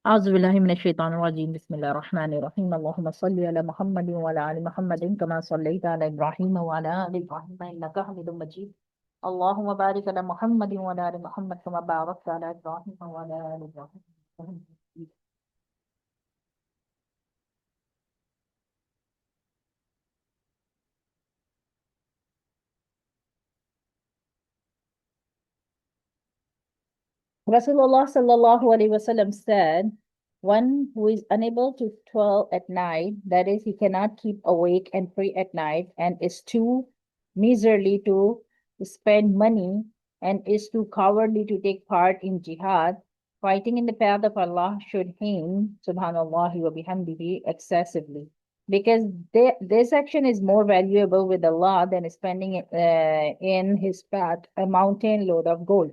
أعوذ بالله من الشيطان الرجيم بسم الله الرحمن الرحيم اللهم صل على محمد وعلى آل محمد كما صليت على إبراهيم وعلى آل إبراهيم إنك حميد مجيد اللهم بارك على محمد وعلى آل محمد كما باركت على إبراهيم وعلى آل إبراهيم إنك حميد مجيد. Rasulullah sallallahu alaihi wasallam said, one who is unable to toil at night, that is, he cannot keep awake and pray at night, and is too miserly to spend money, and is too cowardly to take part in jihad, fighting in the path of Allah, should him, subhanallah wa bihamdihi, excessively. Because this action is more valuable with Allah than spending in his path a mountain load of gold.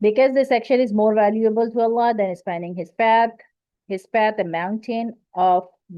because this action is more valuable to Allah than spanning his path a mountain of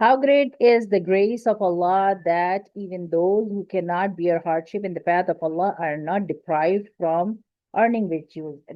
How great is the grace of Allah that even those who cannot bear hardship in the path of Allah are not deprived from earning virtues।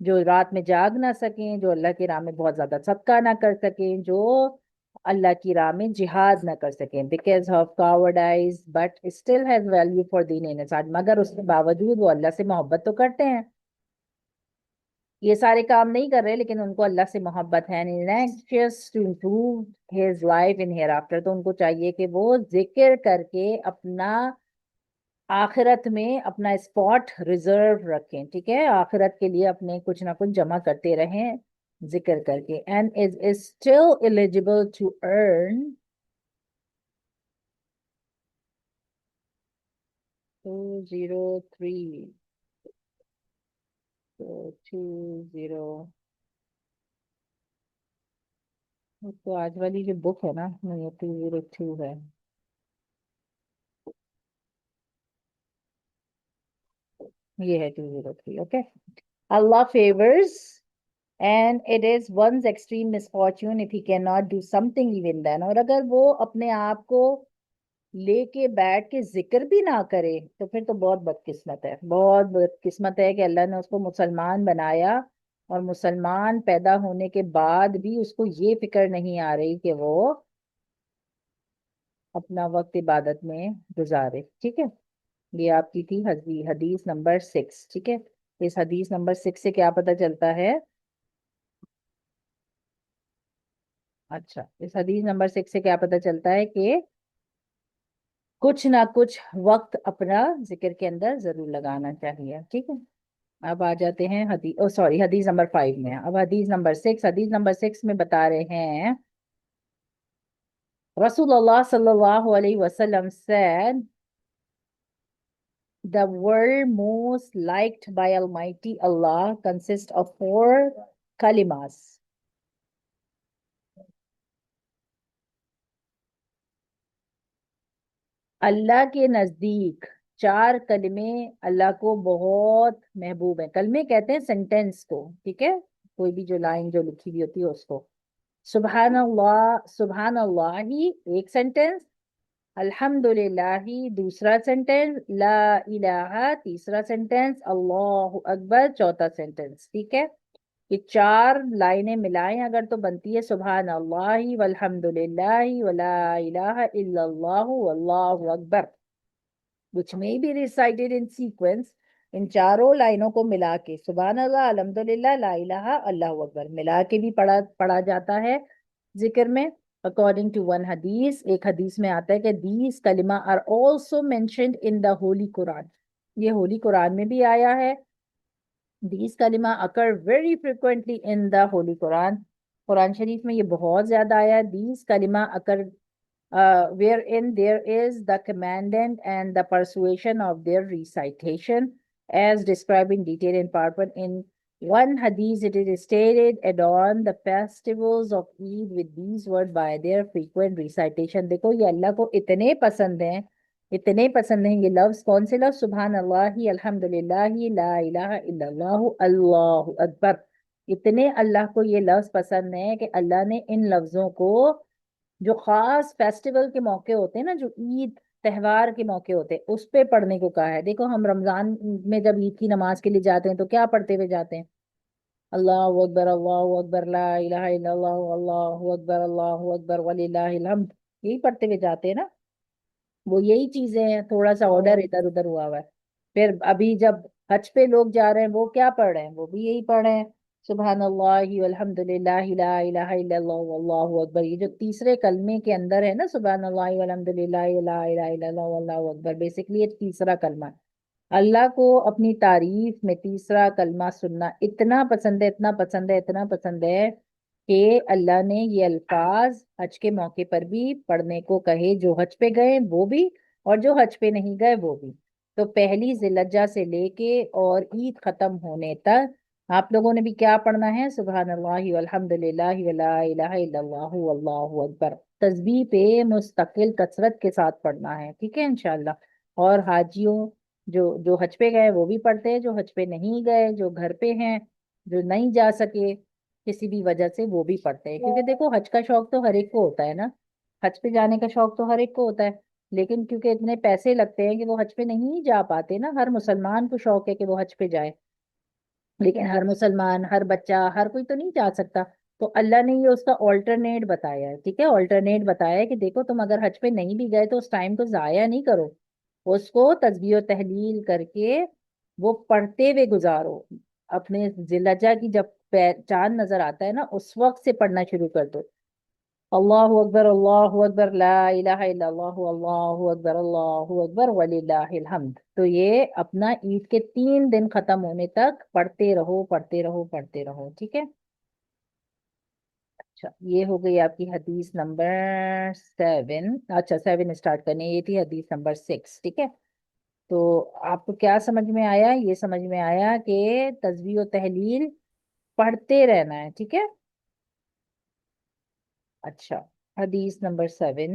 جو رات میں جاگ نہ سکیں، جو اللہ کی راہ میں بہت زیادہ صدقہ نہ کر سکیں، جو اللہ کی راہ میں جہاد نہ کر سکیں، because of cowardice but still has value for دین انسان، مگر اس کے باوجود وہ اللہ سے محبت تو کرتے ہیں، یہ سارے کام نہیں کر رہے لیکن ان کو اللہ سے محبت ہے، to improve his life in hereafter، تو ان کو چاہیے کہ وہ ذکر کر کے اپنا آخرت میں اپنا اسپاٹ ریزرو رکھیں، ٹھیک ہے، آخرت کے لیے اپنے کچھ نہ کچھ جمع کرتے رہیں ذکر کر کے. and is still eligible to earn 203 20 تو آج والی جو بک ہے نا یہ 202 ہے. یہ ہے 203. Okay. Allah favors and it is one's extreme misfortune if he cannot do something even then. اور اگر وہ اپنے آپ کو لے کے بیٹھ کے ذکر بھی نہ کرے تو پھر تو بہت بدقسمت ہے، بہت بدقسمت ہے کہ اللہ نے اس کو مسلمان بنایا اور مسلمان پیدا ہونے کے بعد بھی اس کو یہ فکر نہیں آ رہی کہ وہ اپنا وقت عبادت میں گزارے. ٹھیک ہے، یہ آپ کی تھی حدیث نمبر 6. ٹھیک ہے، اس حدیث نمبر 6 سے کیا پتہ چلتا ہے؟ اچھا، اس حدیث نمبر 6 سے کیا پتہ چلتا ہے کہ کچھ نہ کچھ وقت اپنا ذکر کے اندر ضرور لگانا چاہیے. ٹھیک ہے، اب آ جاتے ہیں حدیث نمبر 5 میں. اب حدیث نمبر 6 میں بتا رہے ہیں رسول اللہ صلی اللہ علیہ وسلم said the word most liked by Almighty Allah consists of 4 kalimas. اللہ کے نزدیک 4 کلمے اللہ کو بہت محبوب ہیں. کلمے کہتے ہیں سینٹینس کو، ٹھیک ہے، کوئی بھی جو لائن جو لکھی ہوئی ہوتی ہے اس کو. سبحان اللہ ہی ایک سینٹینس، الحمدللہ ہی دوسرا سینٹینس، لا الہ تیسرا سینٹینس، اللہ اکبر چوتھا سینٹینس. ٹھیک ہے، یہ 4 لائنیں ملائیں اگر تو بنتی ہے سبحان اللہ والحمدللہ ولا الہ الا اللہ واللہ اکبر which may be recited in sequence. ان چاروں لائنوں کو ملا کے سبحان اللہ، الحمدللہ، لا الہ، اللہ اکبر ملا کے بھی پڑھا جاتا ہے ذکر میں. according to one حدیث، ایک حدیث میں آتا ہے کہ these کلمہ are also mentioned in the holy Quran، یہ ہولی قرآن میں بھی آیا ہے. These kalima occur very frequently in the Holy Quran. قرآن شریف میں یہ بہت زیادہ آیا ہے. These kalima occur wherein there is the commandment and the persuasion of their recitation as described in detail in part 1. In one hadith it is stated adorn the festivals of Eid with these words by their frequent recitation. دیکھو یہ اللہ کو اتنے پسند ہیں، اتنے پسند ہیں یہ لفظ. کون سے لفظ؟ سبحان اللہ، الحمدللہ، لا الہ الا اللہ، اللہ اکبر. اتنے اللہ کو یہ لفظ پسند ہیں کہ اللہ نے ان لفظوں کو جو خاص فیسٹیول کے موقع ہوتے ہیں نا، جو عید تہوار کے موقع ہوتے ہیں اس پہ پڑھنے کو کہا ہے. دیکھو ہم رمضان میں جب عید کی نماز کے لیے جاتے ہیں تو کیا پڑھتے ہوئے جاتے ہیں؟ اللہ اکبر لا الہ الا اللہ، اللہ اکبر وللہ الحمد، یہی پڑھتے ہوئے جاتے ہیں نا. وہ یہی چیزیں ہیں، تھوڑا سا آرڈر ادھر ادھر ہوا ہوا ہے. پھر ابھی جب حج پہ لوگ جا رہے ہیں وہ کیا پڑھ رہے ہیں؟ وہ بھی یہی پڑھ رہے ہیں سبحان اللہ والحمدللہ لا الہ الا اللہ واللہ اکبر. یہ جو تیسرے کلمے کے اندر ہے نا سبحان اللہ والحمدللہ لا الہ الا اللہ واللہ اکبر، بیسکلی یہ تیسرا کلمہ ہے. اللہ کو اپنی تعریف میں تیسرا کلمہ سننا اتنا پسند ہے، اتنا پسند ہے، اتنا پسند ہے کہ اللہ نے یہ الفاظ حج کے موقع پر بھی پڑھنے کو کہے، جو حج پہ گئے وہ بھی اور جو حج پہ نہیں گئے وہ بھی. تو پہلی ذی الحجہ سے لے کے اور عید ختم ہونے تک آپ لوگوں نے بھی کیا پڑھنا ہے؟ سبحان اللہ والحمدللہ ولا الہ الا اللہ واللہ اکبر. تسبیح پہ مستقل کثرت کے ساتھ پڑھنا ہے، ٹھیک ہے انشاءاللہ. اور حاجیوں جو حج پہ گئے وہ بھی پڑھتے ہیں، جو حج پہ نہیں گئے، جو گھر پہ ہیں، جو نہیں جا سکے کسی بھی وجہ سے، وہ بھی پڑھتے ہیں. کیونکہ دیکھو حج کا شوق تو ہر ایک کو ہوتا ہے نا، حج پہ جانے کا شوق تو ہر ایک کو ہوتا ہے، لیکن کیونکہ اتنے پیسے لگتے ہیں کہ وہ حج پہ نہیں جا پاتے نا. ہر مسلمان کو شوق ہے کہ وہ حج پہ جائے. لیکن ہر مسلمان، ہر بچہ، ہر کوئی تو نہیں جا سکتا. تو اللہ نے یہ اس کا آلٹرنیٹ بتایا ہے. ٹھیک ہے، آلٹرنیٹ بتایا ہے کہ دیکھو تم اگر حج پہ نہیں بھی گئے تو اس ٹائم کو ضائع نہیں کرو، اس کو تسبیح و تحلیل کر کے وہ پڑھتے ہوئے گزارو. اپنے ذی الحجہ کی جب چاند نظر آتا ہے نا اس وقت سے پڑھنا شروع کر دو. اللہ اکبر، اللہ اکبر، لا الہ الا اللہ، اللہ اکبر، اللہ اکبر وللہ الحمد. تو یہ اپنا عید کے 3 دن ختم ہونے تک پڑھتے رہو، پڑھتے رہو، پڑھتے رہو. ٹھیک ہے. اچھا، یہ ہو گئی آپ کی حدیث نمبر 7. اچھا 7 اسٹارٹ کرنے، یہ تھی حدیث نمبر 6. ٹھیک ہے. تو آپ کو کیا سمجھ میں آیا؟ یہ سمجھ میں آیا کہ تسبیح و تحلیل پڑھتے رہنا ہے. ٹھیک ہے. اچھا، حدیث number 7.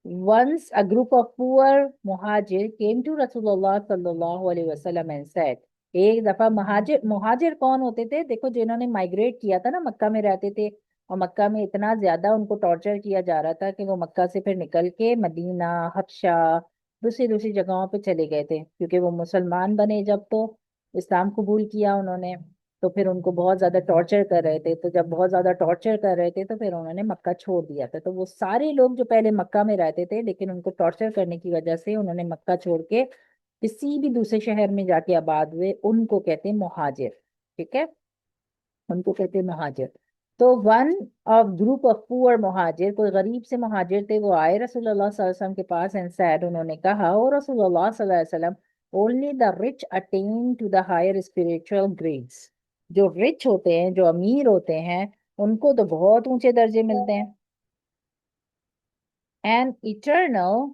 Once a group of poor muhajir came to Rasulullah sallallahu alaihi wasallam and said. ایک دفعہ مہاجر، مہاجر کون ہوتے تھے؟ دیکھو جنہوں نے مائگریٹ کیا تھا نا، مکہ میں رہتے تھے اور مکہ میں اتنا زیادہ ان کو ٹارچر کیا جا رہا تھا کہ وہ مکہ سے پھر نکل کے مدینہ، حبشہ، دوسری دوسری جگہوں پہ چلے گئے تھے کیونکہ وہ مسلمان بنے جب تو اسلام قبول کیا انہوں نے. تو پھر ان کو بہت زیادہ ٹارچر کر رہے تھے، تو جب بہت زیادہ ٹارچر کر رہے تھے تو پھر انہوں نے مکہ چھوڑ دیا تھا. تو وہ سارے لوگ جو پہلے مکہ میں رہتے تھے لیکن ان کو ٹارچر کرنے کی وجہ سے انہوں نے مکہ چھوڑ کے کسی بھی دوسرے شہر میں جا کے آباد ہوئے، ان کو کہتے ہیں مہاجر. ٹھیک ہے، ان کو کہتے ہیں مہاجر. تو one of group of poor مہاجر، کوئی غریب سے مہاجر تھے، وہ آئے رسول اللہ صلی اللہ علیہ وسلم کے پاس اینڈ سیڈ، انہوں نے کہا او رسول اللہ صلی اللہ علیہ وسلم only the rich attain to the higher spiritual grades. جو رچ ہوتے ہیں، جو امیر ہوتے ہیں، ان کو تو بہت اونچے درجے ملتے ہیں. And eternal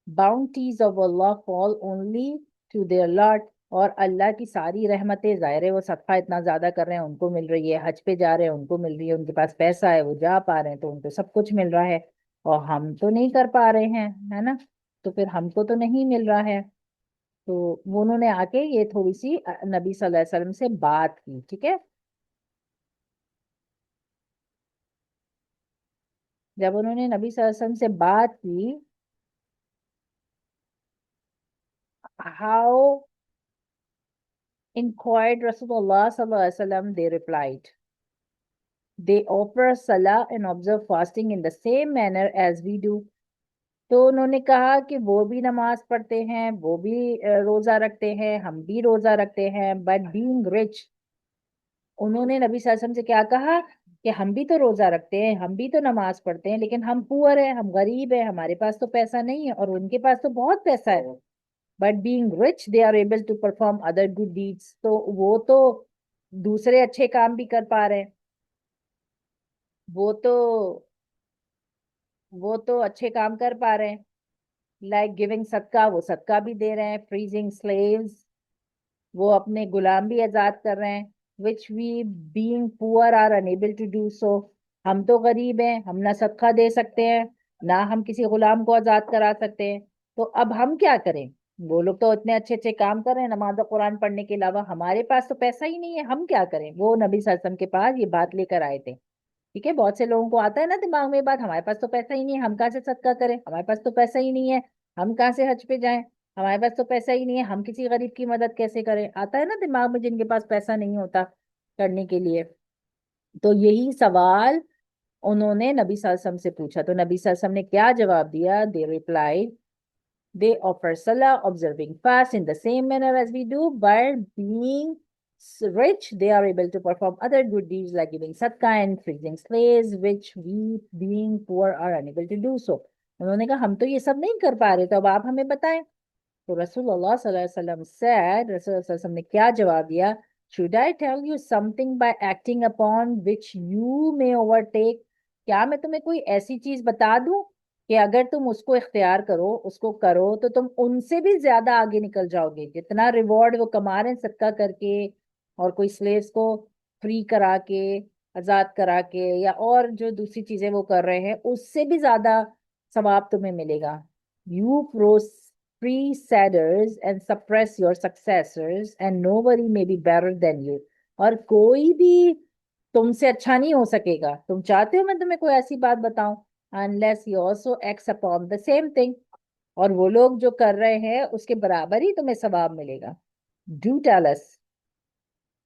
bounties of Allah fall only to their Lord. اور اللہ کی ساری رحمتیں، ظاہر ہے وہ صدقہ اتنا زیادہ کر رہے ہیں ان کو مل رہی ہے، حج پہ جا رہے ہیں ان کو مل رہی ہے، ان کے پاس پیسہ ہے وہ جا پا رہے ہیں تو ان کو سب کچھ مل رہا ہے، اور ہم تو نہیں کر پا رہے ہیں، ہے نا؟ تو پھر ہم کو تو نہیں مل رہا ہے. تو وہ انہوں نے آ کے یہ تھوڑی سی نبی صلی اللہ علیہ وسلم سے بات کی. ٹھیک ہے. جب انہوں نے نبی صلی اللہ علیہ وسلم سے بات کی، how inquired Rasulullah sallallahu alaihi wasallam, they replied, they offer salah and observe fasting in the same manner as we do. تو انہوں نے کہا کہ وہ بھی نماز پڑھتے ہیں، وہ بھی روزہ رکھتے ہیں، ہم بھی روزہ رکھتے ہیں. بٹ being rich، انہوں نے نبی صلی اللہ علیہ وسلم سے کیا کہا کہ ہم بھی تو روزہ رکھتے ہیں، ہم بھی تو نماز پڑھتے ہیں، لیکن ہم پور ہیں، ہم غریب ہیں، ہمارے پاس تو پیسہ نہیں ہے، اور ان کے پاس تو بہت پیسہ ہے. But being rich they are able to perform other good deeds. تو وہ تو دوسرے اچھے کام بھی کر پا رہے ہیں، وہ تو وہ تو اچھے کام کر پا رہے ہیں، لائک گیونگ صدقہ، وہ صدقہ بھی دے رہے ہیں، فریزنگ سلیوز، وہ اپنے غلام بھی آزاد کر رہے ہیں. Which we being poor are unable to do so. ہم تو غریب ہیں، ہم نہ صدقہ دے سکتے ہیں، نہ ہم کسی غلام کو آزاد کرا سکتے ہیں. تو اب ہم کیا کریں؟ وہ لوگ تو اتنے اچھے اچھے کام کر رہے ہیں نماز و قرآن پڑھنے کے علاوہ، ہمارے پاس تو پیسہ ہی نہیں ہے، ہم کیا کریں؟ وہ نبی صلی اللہ علیہ وسلم کے پاس یہ بات لے کر آئے تھے. ٹھیک ہے. بہت سے لوگوں کو آتا ہے نا دماغ میں یہ بات، ہمارے پاس تو پیسہ ہی نہیں ہے، ہم کہاں سے صدقہ کریں؟ ہمارے پاس تو پیسہ ہی نہیں ہے، ہم کہاں سے حج پہ جائیں؟ ہمارے پاس تو پیسہ ہی نہیں ہے، ہم کسی غریب کی مدد کیسے کریں؟ آتا ہے نا دماغ میں جن کے پاس پیسہ نہیں ہوتا کرنے کے لیے. تو یہی سوال انہوں نے نبی صلی اللہ علیہ وسلم سے پوچھا. تو نبی صلی اللہ علیہ وسلم نے کیا جواب دیا؟ they replied, they offer salah, observing fast in the same manner as we do, but being rich they are able to perform other good deeds like giving sadaqah and freeing slaves, which we being poor are unable to do so. انہوں نے کہا ہم تو یہ سب نہیں کر پا رہے، تو اب آپ ہمیں بتائیں. تو رسول اللہ صلی اللہ علیہ وسلم said، رسول اللہ صلی اللہ علیہ وسلم نے کیا جواب دیا؟ should I tell you something by acting upon which you may overtake؟ کیا میں تمہیں کوئی ایسی چیز بتا دوں کہ اگر تم اس کو اختیار کرو، اس کو کرو، تو تم ان سے بھی زیادہ آگے نکل جاؤ گے؟ جتنا ریوارڈ وہ کما رہے ہیں صدقہ کر کے، اور کوئی سلیوز کو فری کرا کے، آزاد کرا کے، یا اور جو دوسری چیزیں وہ کر رہے ہیں، اس سے بھی زیادہ ثواب تمہیں ملے گا. You preceders and suppress your successors, and nobody may be better than you. اور کوئی بھی تم سے اچھا نہیں ہو سکے گا. تم چاہتے ہو میں تمہیں کوئی ایسی بات بتاؤں؟ unless he also acts upon the same thing. اور وہ لوگ جو کر رہے ہیں اس کے برابر ہی تمہیں ثواب ملے گا. do tell us.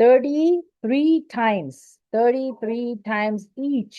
33 times, 33 times each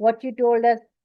what you told us।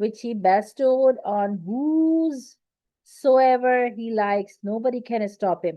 which he bestowed on whosoever he likes, nobody can stop him।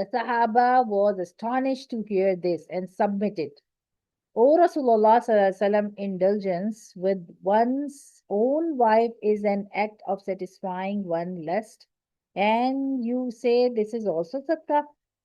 The Sahaba was astonished to hear this and submitted. O Rasulullah Sallallahu Alaihi Wasallam, indulgence with one's own wife is an act of satisfying one lust. And you say this is also sadqa.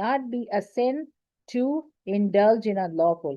not be a sin to indulge in unlawful?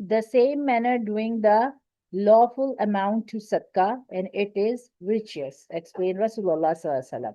the same manner doing the lawful amount to sadaqah and it is riches, explain Rasulullah sallallahu alaihi wasallam।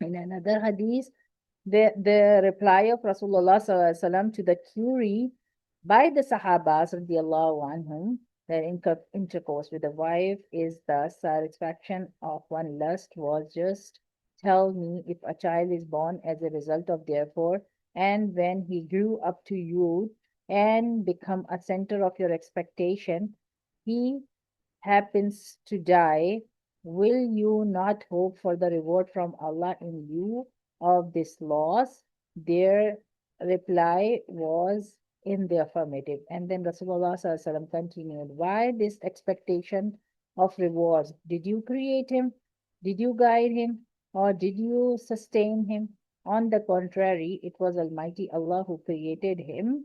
In another hadith, the reply of Rasulullah sallallahu alaihi wasallam to the query by the Sahabas radiallahu anhum that intercourse with a wife is the satisfaction of one lust was, just tell me if a child is born as a result of therefore, and when he grew up to youth and become a center of your expectation, he happens to die, will you not hope for the reward from Allah in lieu of this loss? Their reply was in the affirmative. And then Rasulullah Sallallahu Alaihi Wasallam continued, why this expectation of rewards? Did you create him? Did you guide him? Or did you sustain him? On the contrary, it was Almighty Allah who created him,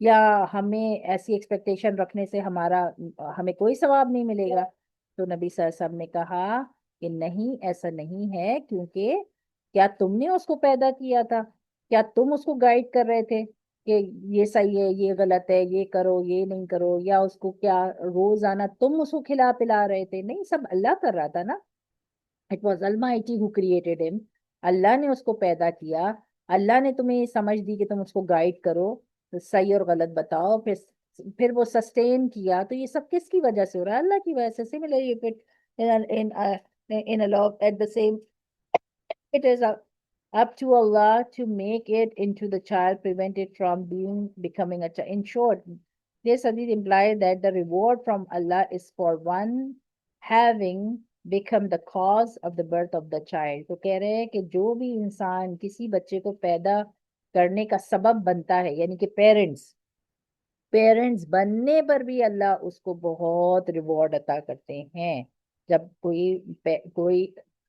یا ہمیں ایسی expectation رکھنے سے ہمیں کوئی ثواب نہیں ملے گا؟ تو نبی صلی اللہ علیہ وسلم نے کہا کہ نہیں، ایسا نہیں ہے، کیونکہ کیا تم نے اس کو پیدا کیا تھا؟ کیا تم اس کو گائیڈ کر رہے تھے کہ یہ صحیح ہے، یہ غلط ہے، یہ کرو، یہ نہیں کرو؟ یا اس کو کیا روزانہ تم اس کو کھلا پلا رہے تھے؟ نہیں، سب اللہ کر رہا تھا نا. It was Almighty who created him. اللہ نے اس کو پیدا کیا. اللہ نے تمہیں یہ سمجھ دی کہ تم اس کو گائیڈ کرو، تو صحیح اور غلط بتاؤ. پھر وہ سسٹین کیا. تو یہ سب کس کی وجہ سے ہو رہا ہے؟ اللہ کی وجہ سے. Similarly in a law at the same, it is up to Allah to make it into the child, prevent it from becoming a child. In short, this hadith implies that the reward from Allah is for one having become the cause of the birth of the child. تو کہہ رہے ہیں کہ جو بھی انسان کسی بچے کو پیدا کرنے کا سبب بنتا ہے، یعنی کہ پیرنٹس بننے پر بھی اللہ اس کو بہت ریوارڈ عطا کرتے ہیں. جب کوئی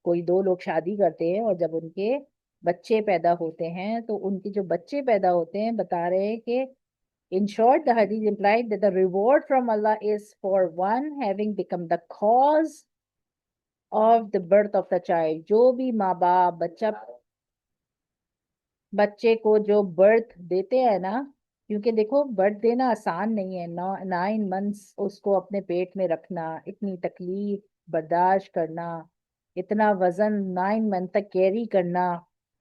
کوئی دو لوگ شادی کرتے ہیں اور جب ان کے بچے پیدا ہوتے ہیں، تو ان کے جو بچے پیدا ہوتے ہیں بتا رہے ہیں کہ in short, the hadith implied that the reward from Allah is for one having become the cause of the birth of the child. جو بھی ماں باپ بچے کو جو برتھ دیتے ہیں نا، کیونکہ دیکھو برتھ دینا آسان نہیں ہے. 9 months اس کو اپنے پیٹ میں رکھنا، اتنی تکلیف برداشت کرنا، اتنا وزن 9 month تک کیری کرنا،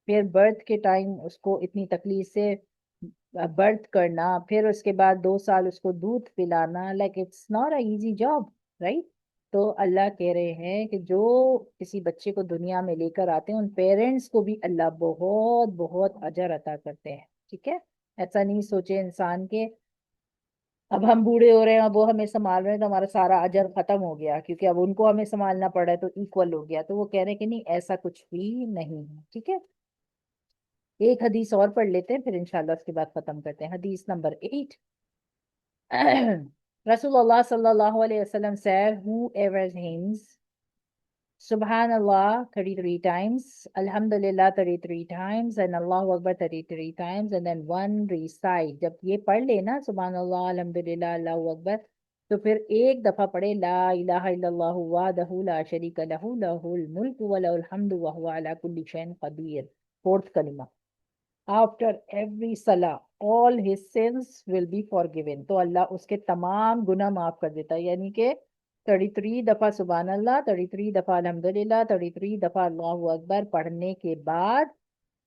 پھر برتھ کے ٹائم اس کو اتنی تکلیف سے برتھ کرنا، پھر اس کے بعد 2 سال اس کو دودھ پلانا. Like it's not a easy job, right? تو اللہ کہہ رہے ہیں کہ جو کسی بچے کو دنیا میں لے کر آتے ہیں، ان پیرنٹس کو بھی اللہ بہت بہت اجر عطا کرتے ہیں. ٹھیک ہے؟ ایسا نہیں سوچے انسان کے اب ہم بوڑھے ہو رہے ہیں، اب وہ ہمیں سنبھال رہے ہیں تو ہمارا سارا اجر ختم ہو گیا، کیونکہ اب ان کو ہمیں سنبھالنا پڑ رہا ہے تو ایکول ہو گیا. تو وہ کہہ رہے ہیں کہ نہیں، ایسا کچھ بھی نہیں ہے. ٹھیک ہے؟ ایک حدیث اور پڑھ لیتے ہیں، پھر انشاءاللہ اس کے بعد ختم کرتے ہیں. حدیث نمبر 8. رسول اللہ صلی اللہ علیہ وسلم said, whoever hymns Subhanallah 33 times, Alhamdulillah 33 times, and Allahu Akbar 33 times, and then one recite. جب یہ پڑھ لے نا Subhanallah, Alhamdulillah, Allahu Akbar، تو پھر ایک دفعہ پڑھے لا الہ الا اللہ وحدہ لا شریک لہ لہ الملک ولہ الحمد وہو علی کل شیء قدیر. فورتھ کلمہ. After every salah, all his sins will be forgiven. تو اللہ اس کے تمام گناہ معاف کر دیتا ہے. یعنی کہ 33 دفعہ سبحان اللہ، 33 دفعہ الحمدللہ، 33 دفعہ اللہ اکبر پڑھنے کے بعد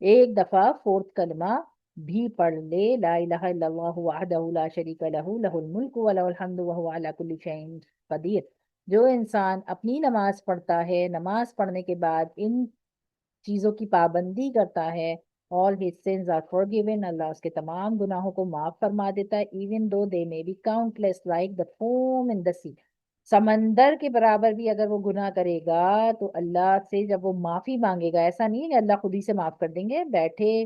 ایک دفعہ فورتھ کلمہ بھی پڑھ لے، لا الہ الا اللہ وحدہ لا شریک لہ لہ الملک ولہ الحمد وہو علی کل شیء قدیر. جو انسان اپنی نماز پڑھتا ہے، نماز پڑھنے کے بعد ان چیزوں کی پابندی کرتا ہے، all his sins are forgiven. اللہ اس کے تمام گناہوں کو معاف فرما دیتا ہے. even though they may be countless like the foam in the sea. سمندر کے برابر بھی اگر وہ گناہ کرے گا تو اللہ سے جب وہ معافی مانگے گا، ایسا نہیں ہے کہ اللہ خود ہی سے معاف کر دیں گے. بیٹھے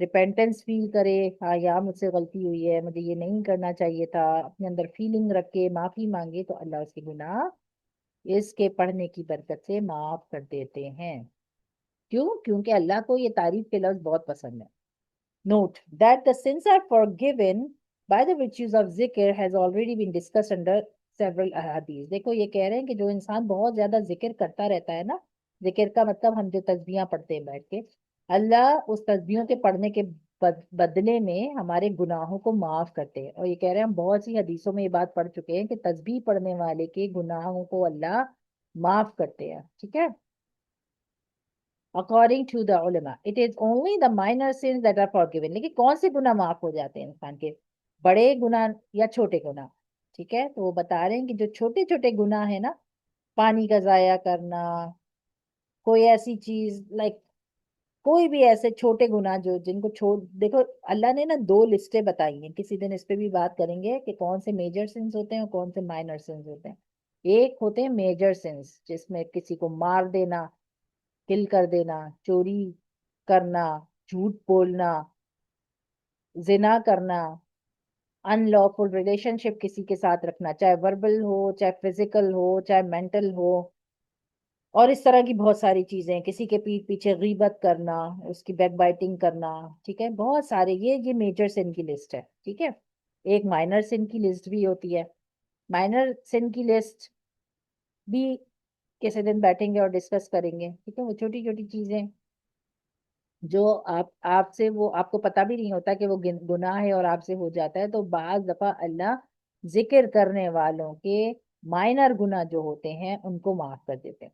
ریپینٹنس فیل کرے، ہاں یار مجھ سے غلطی ہوئی ہے، مجھے یہ نہیں کرنا چاہیے تھا، اپنے اندر فیلنگ رکھ کے معافی مانگے، تو اللہ اس کے گناہ اس کے پڑھنے کی برکت سے معاف کر دیتے ہیں. کیوں؟ کیونکہ اللہ کو یہ تعریف کے لفظ بہت پسند ہے. Note that the sins are forgiven by the virtues of zikr has already been discussed under several ahadith. دیکھو یہ کہہ رہے ہیں کہ جو انسان بہت زیادہ ذکر کرتا رہتا ہے نا، ذکر کا مطلب ہم جو تسبیحاں پڑھتے ہیں بیٹھ کے، اللہ اس تسبیحوں کے پڑھنے کے بدلے میں ہمارے گناہوں کو معاف کرتے ہیں. اور یہ کہہ رہے ہیں ہم بہت سی حدیثوں میں یہ بات پڑھ چکے ہیں کہ تسبیح پڑھنے والے کے گناہوں کو اللہ معاف کرتے ہیں. ٹھیک ہے؟ According to the ulama, it is only the minor sins that are forgiven. لیکن کون سے گناہ معاف ہو جاتے ہیں انسان کے؟ بڑے گناہ یا چھوٹے گناہ؟ ٹھیک ہے؟ تو وہ بتا رہے ہیں کہ جو چھوٹے چھوٹے گناہ ہیں نا، پانی کا ضائع کرنا، کوئی ایسی چیز لائک کوئی بھی ایسے چھوٹے گناہ جو جن کو دیکھو اللہ نے نا 2 لسٹیں بتائی ہیں، کسی دن اس پہ بھی بات کریں گے کہ کون سے میجر سنس ہوتے ہیں اور کون سے مائنر سنس ہوتے ہیں. ایک ہوتے ہیں میجر سنس، جس میں کسی کو مار دینا، کل کر دینا، چوری کرنا، جھوٹ بولنا، زنا کرنا، ان لافل ریلیشن شپ کسی کے ساتھ رکھنا، چاہے وربل ہو، چاہے فزیکل ہو، چاہے مینٹل ہو، اور اس طرح کی بہت ساری چیزیں. کسی کے پیٹ پیچھے غیبت کرنا، اس کی بیک بائٹنگ کرنا. ٹھیک ہے؟ بہت سارے یہ میجر سن کی لسٹ ہے. ٹھیک ہے؟ ایک مائنر سن کی لسٹ بھی ہوتی ہے. مائنر سن کی لسٹ بھی کسی دن بیٹھیں گے اور ڈسکس کریں گے, ٹھیک ہے. وہ چھوٹی چھوٹی چیزیں جو آپ سے, وہ آپ کو پتہ بھی نہیں ہوتا کہ وہ گناہ ہے اور آپ سے ہو جاتا ہے. تو بعض دفعہ اللہ ذکر کرنے والوں کے مائنر گناہ جو ہوتے ہیں ان کو معاف کر دیتے ہیں.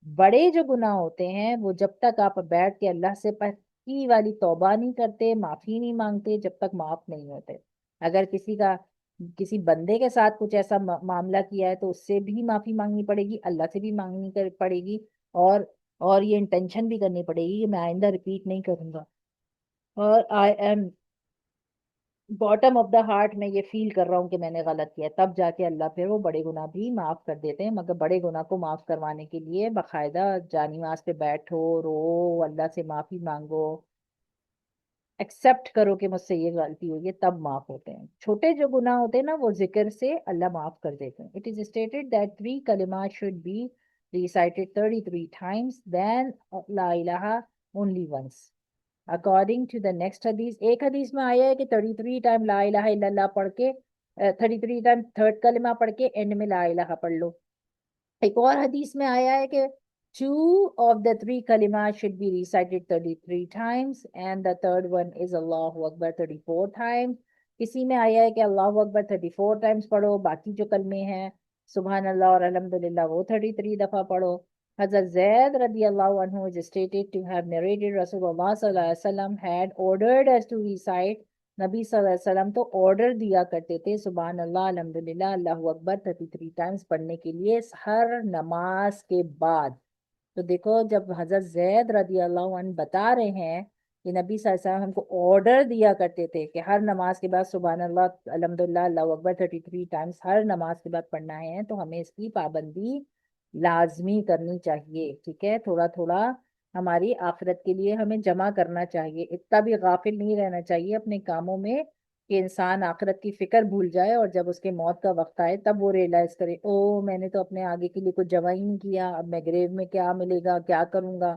بڑے جو گناہ ہوتے ہیں وہ جب تک آپ بیٹھ کے اللہ سے پکی والی توبہ نہیں کرتے, معافی نہیں مانگتے, جب تک معاف نہیں ہوتے. اگر کسی بندے کے ساتھ کچھ ایسا معاملہ کیا ہے تو اس سے بھی معافی مانگنی پڑے گی, اللہ سے بھی مانگنی پڑے گی, اور یہ انٹینشن بھی کرنی پڑے گی کہ میں آئندہ ریپیٹ نہیں کروں گا, اور I am bottom of the heart میں یہ فیل کر رہا ہوں کہ میں نے غلط کیا. تب جا کے اللہ پھر وہ بڑے گناہ بھی معاف کر دیتے ہیں. مگر بڑے گناہ کو معاف کروانے کے لیے باقاعدہ جانماز پہ بیٹھو, رو, اللہ سے معافی مانگو, ایکسپٹ کرو کہ مجھ سے یہ غلطی ہوئی ہے, تب معاف ہوتے ہیں. چھوٹے جو گناہ ہوتے ہیں نا وہ ذکر سے اللہ معاف کر دیتے ہیں. It is stated that 3 کلمات should be recited 33 times, then لا الہ only once. According to the next حدیث, ایک حدیث میں آیا ہے کہ 33 ٹائم لا الہ الا اللہ پڑھ کے 33 ٹائم تھرڈ کلمہ پڑھ کے اینڈ میں لا الہ پڑھ لو. ایک اور حدیث میں آیا ہے کہ 2 of the 3 کلمات should be recited 33 times and the third one is Allah Akbar 34 times. کسی میں آیا ہے کہ اللہ اکبر 34 times پڑھو, باقی جو کلمے ہیں سبحان اللہ اور الحمدللہ وہ 33 دفعہ پڑھو. Hazrat Zaid radiallahu anhu is stated to have narrated Rasulullah sallallahu alaihi wasallam had ordered us to recite. نبی صلی اللہ علیہ وسلم تو آرڈر دیا کرتے تھے سبحان اللہ الحمدللہ اللہ اکبر 33 ٹائمز پڑھنے کے لیے ہر نماز کے بعد. تو دیکھو جب حضرت زید رضی اللہ عنہ بتا رہے ہیں کہ نبی صلی اللہ علیہ وسلم ہم کو آرڈر دیا کرتے تھے کہ ہر نماز کے بعد سبحان اللہ الحمدللہ اللہ اکبر 33 ٹائمز ہر نماز کے بعد پڑھنا ہے, تو ہمیں اس کی پابندی لازمی کرنی چاہیے. ٹھیک ہے, تھوڑا تھوڑا ہماری آخرت کے لیے ہمیں جمع کرنا چاہیے. اتنا بھی غافل نہیں رہنا چاہیے اپنے کاموں میں کہ انسان آخرت کی فکر بھول جائے اور جب اس کے موت کا وقت آئے تب وہ ریئلائز کرے او میں نے تو اپنے آگے کے لیے کچھ جمع ہی نہیں کیا, اب میں گریو میں کیا ملے گا, کیا کروں گا,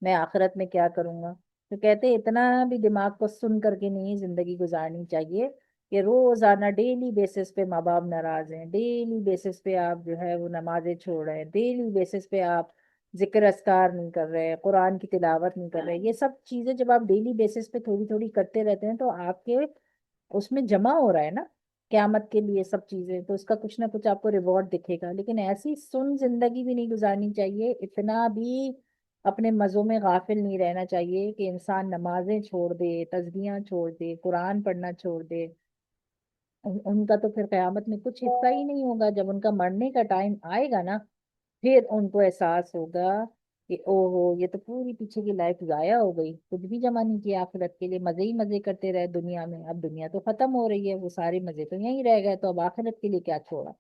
میں آخرت میں کیا کروں گا. تو کہتے اتنا بھی دماغ کو سن کر کے نہیں زندگی گزارنی چاہیے کہ روزانہ ڈیلی بیسس پہ ماں باپ ناراض ہیں, ڈیلی بیسس پہ آپ جو ہے وہ نمازیں چھوڑ رہے ہیں, ڈیلی بیسس پہ آپ ذکر اذکار نہیں کر رہے, قرآن کی تلاوت نہیں کر رہے. یہ سب چیزیں جب آپ ڈیلی بیسس پہ تھوڑی تھوڑی کرتے رہتے ہیں تو آپ کے اس میں جمع ہو رہا ہے نا قیامت کے لیے سب چیزیں, تو اس کا کچھ نہ کچھ آپ کو ریوارڈ دکھے گا. لیکن ایسی سن زندگی بھی نہیں گزارنی چاہیے, اتنا بھی اپنے مزوں میں غافل نہیں رہنا چاہیے کہ انسان نمازیں چھوڑ دے, تسبیحاں چھوڑ دے, قرآن پڑھنا چھوڑ دے. ان کا تو پھر قیامت میں کچھ حصہ ہی نہیں ہوگا. جب ان کا مرنے کا ٹائم آئے گا نا پھر ان کو احساس ہوگا کہ او ہو یہ تو پوری پیچھے کی لائف ضائع ہو گئی, کچھ بھی جمع نہیں کیا آخرت کے لیے, مزے ہی مزے کرتے رہے دنیا میں. اب دنیا تو ختم ہو رہی ہے, وہ سارے مزے تو یہیں رہ گئے, تو اب آخرت کے لیے کیا چھوڑا.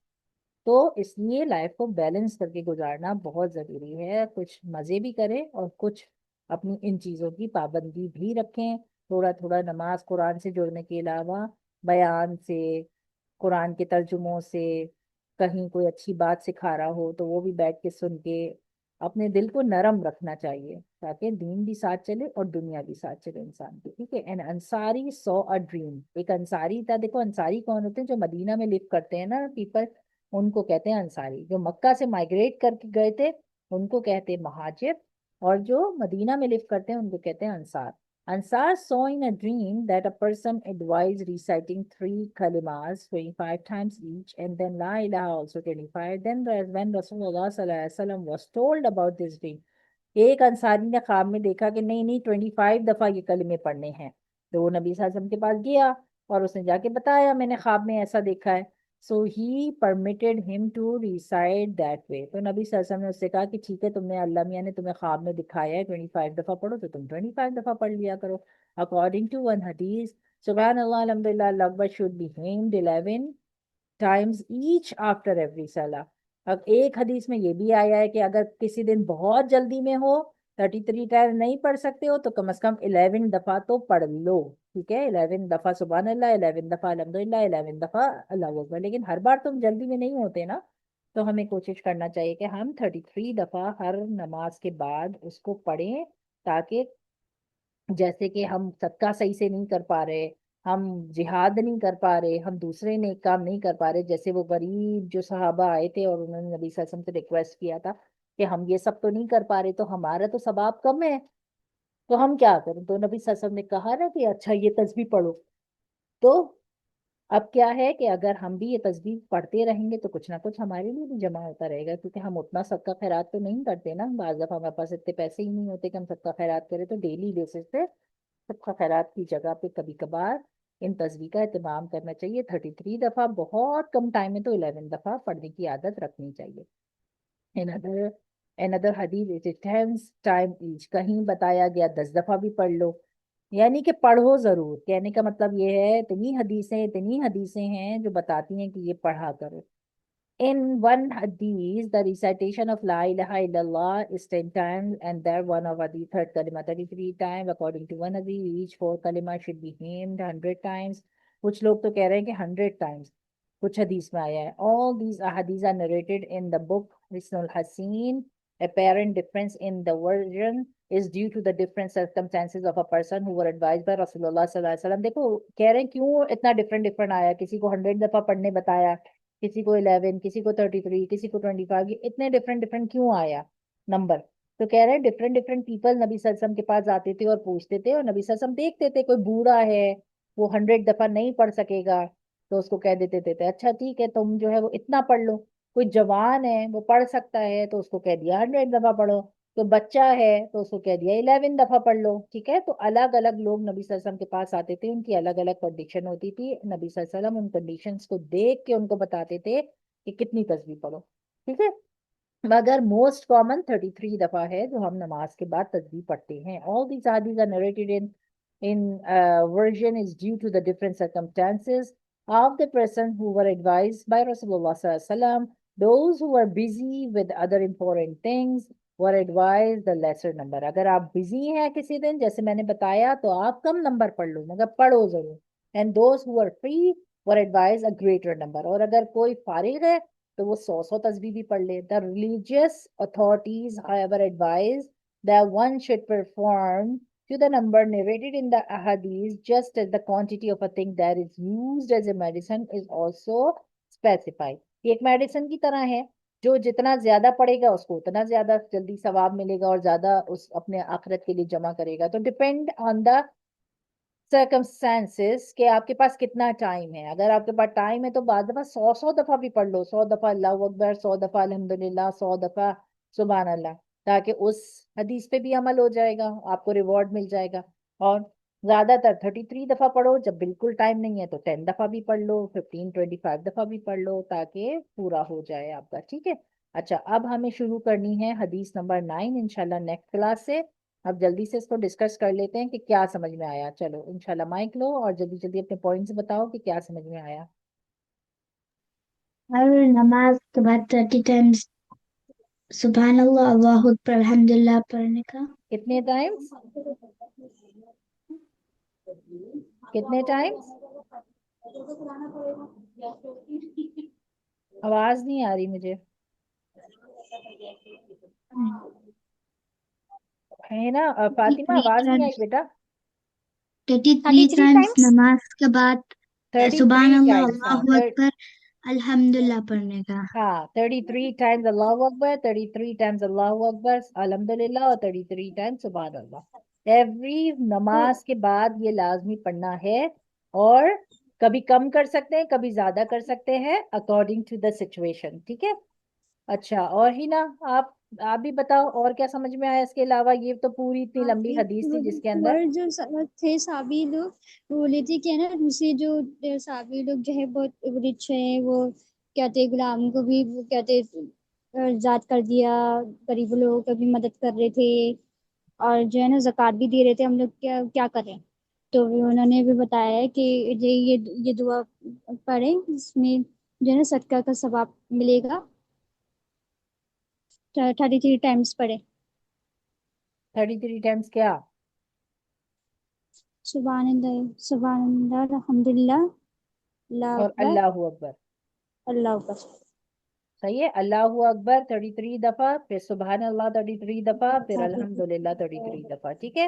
تو اس لیے لائف کو بیلنس کر کے گزارنا بہت ضروری ہے. کچھ مزے بھی کریں اور کچھ اپنی ان چیزوں کی پابندی بھی رکھیں. تھوڑا تھوڑا نماز قرآن سے جڑنے کے علاوہ بیان سے, قرآن کے ترجموں سے, کہیں کوئی اچھی بات سکھا رہا ہو تو وہ بھی بیٹھ کے سن کے اپنے دل کو نرم رکھنا چاہیے تاکہ دین بھی ساتھ چلے اور دنیا بھی ساتھ چلے انسان کی. ٹھیک ہے. An Ansari saw a dream, ایک انصاری تھا. دیکھو انصاری کون ہوتے ہیں؟ جو مدینہ میں لیو کرتے ہیں نا پیپل, ان کو کہتے ہیں انصاری. جو مکہ سے مائگریٹ کر کے گئے تھے ان کو کہتے ہیں مہاجر, اور جو مدینہ میں لیو کرتے ہیں ان کو کہتے ہیں انصار. Ansar saw in a dream that a person advised reciting 3 kalimas 25 times each and then La ilaha also 25. Then when Rasulullah sallallahu alaihi wasallam was told about this dream, ایک انصاری نے خواب میں دیکھا کہ نہیں نہیں 25 دفعہ یہ کلمے پڑھنے ہیں. تو وہ نبی صلی اللہ علیہ وسلم کے پاس گیا اور اس نے جا کے بتایا میں نے خواب میں ایسا دیکھا ہے. So he permitted him to recite that way. تو نبی صلی اللہ علیہ وسلم نے اس سے کہا کہ ٹھیک ہے, تم نے اللہ میاں نے تمہیں خواب میں دکھایا ہے 25 دفعہ پڑھو تو تم 25 دفعہ پڑھ لیا کرو. According to one hadith, سبحان اللہ الحمدللہ اللہ اکبر should be hymned 11 times each after every salah. اب ایک حدیث میں یہ بھی آیا ہے کہ اگر کسی دن بہت جلدی میں ہو 33 ٹائم نہیں پڑھ سکتے ہو تو کم از کم 11 دفعہ تو پڑھ لو. ٹھیک ہے, 11 دفعہ سبحان اللہ, 11 دفعہ الحمدللہ, 11 دفعہ اللہ اکبر. لیکن ہر بار تم جلدی میں نہیں ہوتے نا, تو ہمیں کوشش کرنا چاہیے کہ ہم 33 دفعہ ہر نماز کے بعد اس کو پڑھیں, تاکہ جیسے کہ ہم صدقہ صحیح سے نہیں کر پا رہے ہم جہاد نہیں کر پا رہے، ہم دوسرے نیک کام نہیں کر پا رہے، جیسے وہ غریب جو صحابہ آئے تھے اور انہوں نے نبی صلی اللہ علیہ وسلم سے ریکویسٹ کیا تھا کہ ہم یہ سب تو نہیں کر پا رہے، تو ہمارا تو ثواب کم ہے، تو ہم کیا کریں؟ تو نبی صلی اللہ علیہ وسلم نے کہا نا کہ اچھا یہ تسبیح پڑھو. تو اب کیا ہے کہ اگر ہم بھی یہ تسبیح پڑھتے رہیں گے تو کچھ نہ کچھ ہمارے لیے بھی جمع ہوتا رہے گا، کیونکہ ہم اتنا صدقہ خیرات تو نہیں کرتے نا، بعض دفعہ ہمارے پاس اتنے پیسے ہی نہیں ہوتے کہ ہم صدقہ خیرات کریں، تو ڈیلی بیسس پہ صدقہ خیرات کی جگہ پہ کبھی کبھار ان تسبیح کا اہتمام کرنا چاہیے. 33 دفعہ بہت کم ٹائم ہے تو 11 دفعہ پڑھنے کی عادت رکھنی چاہیے. another حدیث it is 10 time each، کہیں بتایا گیا 10 دفعہ بھی پڑھ لو، یعنی کہ پڑھو ضرور. کہنے کا مطلب یہ ہے اتنی حدیثیں ہیں جو بتاتی ہیں کہ یہ پڑھا کرو. In one hadith, the recitation of La ilaha illallah is 10 times, and there one of hadith, third kalima 33 times. According to one hadith, each fourth kalima should be hymned 100 times. کچھ لوگ تو کہہ رہے ہیں کہ 100 times. کچھ حدیث میں آیا ہے. All these ahadith are narrated in the book Hisnul Hasin. Apparent difference in the version is due to the different circumstances of a person who were advised by Rasulullah صلی اللہ علیہ وسلم. دیکھو کہہ رہے ہیں کیوں اتنا ڈفرنٹ آیا، کسی کو 100 دفعہ پڑھنے بتایا، کسی کو 11، کسی کو 33، کسی کو 25، یہ اتنے ڈفرنٹ کیوں آیا نمبر؟ تو کہہ رہے ہیں ڈفرنٹ پیپل نبی صلی اللہ علیہ وسلم کے پاس جاتے تھے اور پوچھتے تھے، اور نبی صلی اللہ علیہ وسلم دیکھتے تھے کوئی بوڑھا ہے وہ 100 دفعہ نہیں پڑھ سکے گا تو اس کو کہہ دیتے تھے اچھا ٹھیک ہے تم جو ہے وہ اتنا پڑھ لو. کوئی جوان ہے وہ پڑھ سکتا ہے تو اس کو کہہ دیا 100 دفعہ پڑھو. تو بچہ ہے تو اس کو کہہ دیا 11 دفعہ پڑھ لو. ٹھیک ہے، تو الگ الگ لوگ نبی صلی اللہ علیہ وسلم کے پاس آتے تھے، ان کی الگ الگ کنڈیشن ہوتی تھی، نبی صلی اللہ علیہ وسلم ان کنڈیشنز کو دیکھ کے ان کو بتاتے تھے کہ کتنی تسبیح پڑھو. ٹھیک ہے، مگر موسٹ کامن 33 دفعہ ہے جو ہم نماز کے بعد تسبیح پڑھتے ہیں. All these hadiths are narrated in version is due to the different circumstances of the person who were advised by Rasulullah sallallahu alaihi wasallam. Those who were busy with other important things were advised the lesser number. اگر آپ busy ہیں کسی دن جیسے میں نے بتایا تو آپ کم نمبر پڑھ لو مگر پڑھو ضرور. And those who were free were advised a greater number. اور اگر کوئی فارغ ہے تو وہ 100 تسبیح بھی پڑھ لے. The religious authorities however advise that one should perform to the number narrated in the ahadith, just as the quantity of a thing that is used as a medicine is also specified. یہ ایک medicine کی طرح ہے، جو جتنا زیادہ پڑے گا اس کو اتنا زیادہ جلدی ثواب ملے گا اور زیادہ اس اپنے آخرت کے لیے جمع کرے گا. تو ڈپینڈ آن دا سرکمسٹانسز کہ آپ کے پاس کتنا ٹائم ہے. اگر آپ کے پاس ٹائم ہے تو بعد دفعہ 100 دفعہ بھی پڑھ لو، 100 دفعہ اللہ اکبر، 100 دفعہ الحمدللہ، 100 دفعہ سبحان اللہ، تاکہ اس حدیث پہ بھی عمل ہو جائے گا، آپ کو ریوارڈ مل جائے گا. اور زیادہ تر 33 دفعہ پڑھو، جب بالکل ٹائم نہیں ہے تو 10 دفعہ بھی پڑھ لو، 15، 25 دفعہ بھی پڑھ لو تاکہ پورا ہو جائے آپ کا. ٹھیک ہے، اچھا اب ہمیں شروع کرنی ہے حدیث نمبر 9 انشاءاللہ نیکسٹ کلاس سے. اب جلدی سے اس کو ڈسکس کر لیتے ہیں کہ کیا سمجھ میں آیا. چلو انشاءاللہ مائک لو اور جلدی جلدی اپنے پوائنٹس بتاؤ کہ کیا سمجھ میں آیا. ہر نماز کے بعد 30 ٹائمز سبحان اللہ، اللہ اکبر، الحمدللہ پڑھنے کا. کتنے ٹائمز؟ کتنے ٹائمز؟ آواز نہیں آ رہی مجھے. ہے نا فاطمہ، آواز نہیں آئی بیٹا. 33 ٹائمز نماز کے بعد تھرٹی سبحان تھری اللہ، ٹائمز اللہ اکبر، الحمدللہ پڑھنے کا. ہاں 33 ٹائمز اللہ اکبر، 33 ٹائمز اللہ اکبر الحمدللہ، اور 33 ٹائمز سبحان اللہ. ایوری نماز کے بعد یہ لازمی پڑھنا ہے، اور کبھی کم کر سکتے ہیں کبھی زیادہ کر سکتے ہیں اکارڈنگ ٹو دا سچویشن. ٹھیک ہے، اچھا اور ہی نا آپ بھی بتاؤ اور کیا سمجھ میں آیا اس کے علاوہ. یہ تو پوری اتنی لمبی حدیث تھی جس کے اندر اور جو تھے صحابی لوگ وہ بولے تھے کہ نا دوسرے جو صحابی لوگ جو ہے بہت رچ ہیں، وہ کہتے غلام کو بھی وہ کہتے آزاد کر دیا، غریب لوگوں کو بھی مدد کر رہے تھے، اور جو ہے نا زکوٰۃ بھی دے رہے تھے. ہم لوگ کیا کریں؟ تو انہوں نے بھی بتایا ہے کہ یہ دعا پڑھیں، اس میں جو ہے نا صدقہ کا ثواب ملے گا. 33 ٹائمز پڑھیں. 33 ٹائمز کیا؟ سبحان اللہ الحمدللہ، اللہ اور اکبر، اللہ اکبر. اللہ اکبر. صحیح ہے، اللہ اکبر 33 دفعہ، پھر سبحان اللہ 33 دفعہ، پھر الحمدللہ 33 دفعہ. ٹھیک ہے،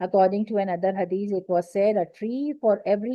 according to another hadith it was said a tree for every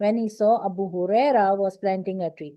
when he saw Abu Huraira was planting a tree।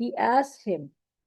he asked him,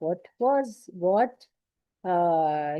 what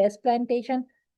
best plantation,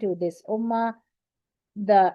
to this ummah. The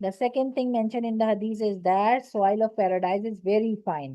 The second thing mentioned in the hadith is that soil of paradise is very fine.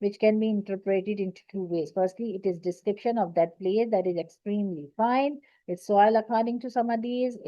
which can be interpreted into two ways. Firstly, it is description of that place that is extremely fine. Its soil, according to some hadiths,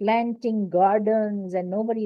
planting gardens and nobody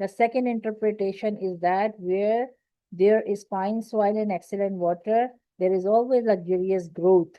The second interpretation is that where there is fine soil and excellent water, there is always luxurious growth.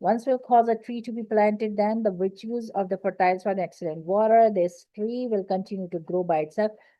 Once we cause a tree to be planted, then the virtues of the fertile soil and excellent water, this tree will continue to grow by itself.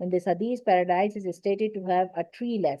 In this hadith, paradise is stated to have a tree less.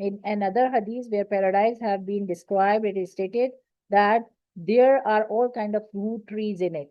In another hadith where paradise have been described, it is stated that there are all kind of fruit trees in it.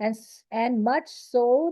And and much so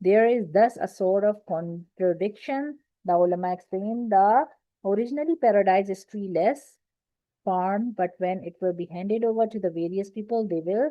There is thus a sort of contradiction. The ulama explain the originally paradise is treeless, farm, but when it will be handed over to the various people, they will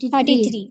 33। 33।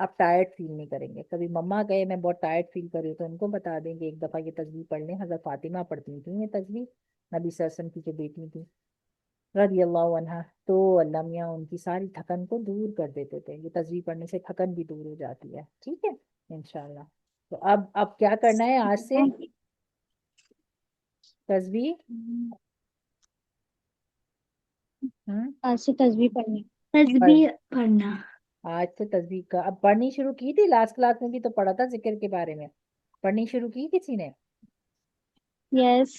آپ tired فیل نہیں کریں گے. کبھی مما کہے میں بہت tired فیل کر رہی ہوں تو ان کو بتا دیں گے ایک دفعہ یہ تسبیح پڑھ لیں. حضرت فاطمہ پڑھتی تھیں یہ تسبیح, نبی صلی اللہ علیہ وسلم کی جو بیٹی تھی رضی اللہ عنہا, تو اللہ میاں ان کی ساری تھکن کو دور کر دیتے تھے. یہ تسبیح پڑھنے سے تھکن بھی دور ہو جاتی ہے. ٹھیک ہے انشاءاللہ. تو اب کیا کرنا ہے آج سے تسبیح آج سے تسبیح پڑھنی. تسبیح پڑھنا. آج سے تسبیح کا اب پڑھنی شروع کی تھی. لاسٹ کلاس میں بھی تو پڑھا تھا ذکر کے بارے میں. پڑھنی شروع کی کسی نے؟ یس.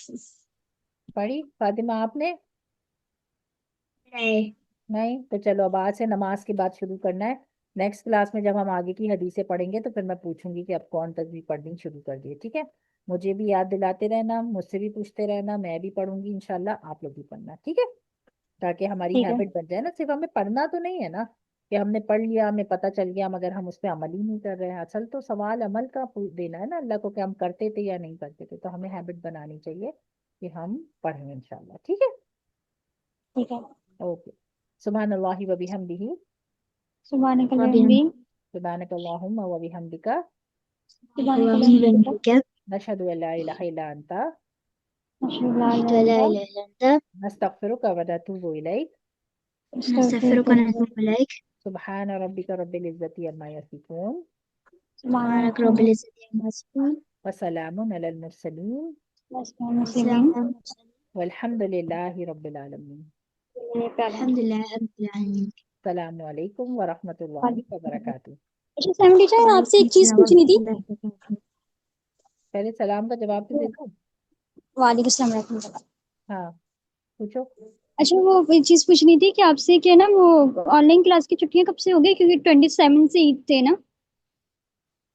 پڑھی فاطمہ آپ نے؟ نہیں. نہیں. تو چلو اب آج سے نماز کے بعد شروع کرنا ہے. نیکسٹ کلاس میں جب ہم آگے کی حدیثیں پڑھیں گے تو پھر میں پوچھوں گی کہ اب کون تسبیح پڑھنی شروع کر دی. ٹھیک ہے, مجھے بھی یاد دلاتے رہنا, مجھ سے بھی پوچھتے رہنا, میں بھی پڑھوں گی انشاءاللہ, آپ لوگ بھی پڑھنا. ٹھیک ہے, تاکہ ہماری ٹھیک ہے. ہیبٹ بن جائے نا. صرف ہمیں پڑھنا تو نہیں ہے نا کہ ہم نے پڑھ لیا ہمیں پتہ چل گیا مگر ہم اس پہ عمل ہی نہیں کر رہے ہیں. اصل تو سوال عمل کا دینا ہے نا اللہ کو کہ ہم کرتے تھے یا نہیں کرتے تھے. تو ہمیں ہیبٹ بنانی چاہیے کہ ہم پڑھیں انشاءاللہ. ٹھیک ہے, ٹھیک ہے. اوکے. سبحان اللہ و بحمدہ, سبحانک وبحمدہ. اللہم سبحانک اللہم و بحمدک, سبحانک اللهم اللہم وبحمدك نشہد ان لا الہ الا انت, اشہد لا أشهد الہ أن لا الا إله إلا أنت نستغفرک و نتوب الیک. انت نستغفرك ونتوب إليك. سبحان ربک رب العزت عما یصفون سبحانك رب العزة عما يصفون وسلام علی المرسلین والسلام مسلمین. على المرسلين والحمد للہ رب العالمین. الحمد لله رب العالمين. السلام علیکم ورحمۃ اللہ وبرکاتہ. اچھا سیون ٹیچر آپ سے وعليكم ایک چیز السلام پوچھنی تھی. ورحمة الله وبركاته. پہلے سلام کا جواب تو دے دو. وعلیکم السلام ورحمۃ اللہ. ہاں پوچھو. اچھا وہ ایک چیز پوچھنی تھی کہ آپ سے کہ نا وہ آن لائن کلاس کی چھٹیاں کب سے ہو گئی کیونکہ 27 سے عید تھے نا.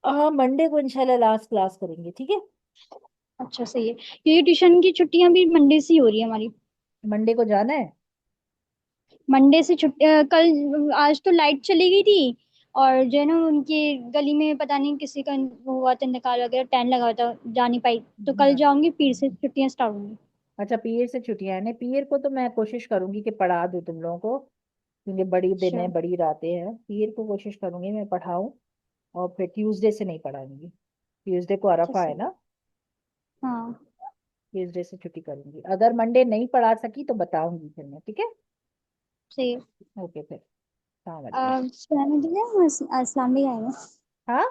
ہاں منڈے کو انشاءاللہ لاسٹ کلاس کریں گے. ٹھیک ہے, اچھا صحیح ہے. کیونکہ ٹیوشن کی چھٹیاں بھی منڈے سے ہی ہو رہی ہے ہماری. منڈے کو جانا ہے. منڈے سے کل آج تو لائٹ چلی گئی تھی اور جو ہے نا ان کی گلی میں پتہ نہیں کسی کا وہ ہوا تھا انتقال وغیرہ, ٹین لگا ہوا تھا, جا نہیں پائی. تو کل ہاں. جاؤں گی, پیر سے چھٹیاں اسٹارٹ ہوں گی. اچھا پیر سے چھٹیاں ہیں. پیر کو تو میں کوشش کروں گی کہ پڑھا دوں تم لوگوں کو کیونکہ بڑی دن اچھا ہے بڑی راتیں ہیں. پیر کو کوشش کروں گی میں پڑھاؤں, اور پھر ٹیوزڈے سے نہیں پڑھاؤں گی. ٹیوزڈے کو اچھا عرفہ ہے صحیح. نا, ہاں ٹیوزڈے سے چھٹی کروں گی. اگر منڈے نہیں پڑھا سکی تو بتاؤں گی پھر میں. ٹھیک ہے, صحیح. اوکے پھر السلام علیکم. اسلام بھائی آئے ہوئے. ہاں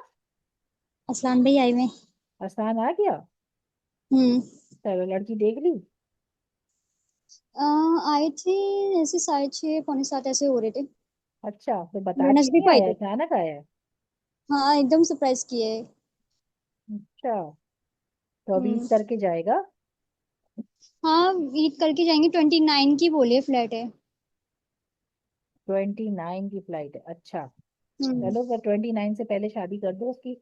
اسلام بھائی آئے ہوئے. آسان آ گیا. ہوں. چلو لڑکی دیکھ لی. آئے تھے ایسے 6:30 پونے 7 ایسے ہو رہے تھے. اچھا تو بتا کے نزدیک نہیں آئے آیا, تھے. اچانک آیا ہے. ہاں ایک دم سرپرائز کیے. اچھا تو ابھی عید کر کے جائے گا. ہاں عید کر کے جائیں گے. 29 کی بولے فلیٹ ہے. 29 کی فلائٹ ہے. اچھا ہوں. چلو پھر 29 سے پہلے شادی کر دو اس کی.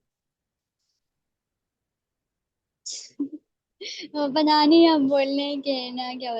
پتا نہیں ہم بولنے کے نا کیا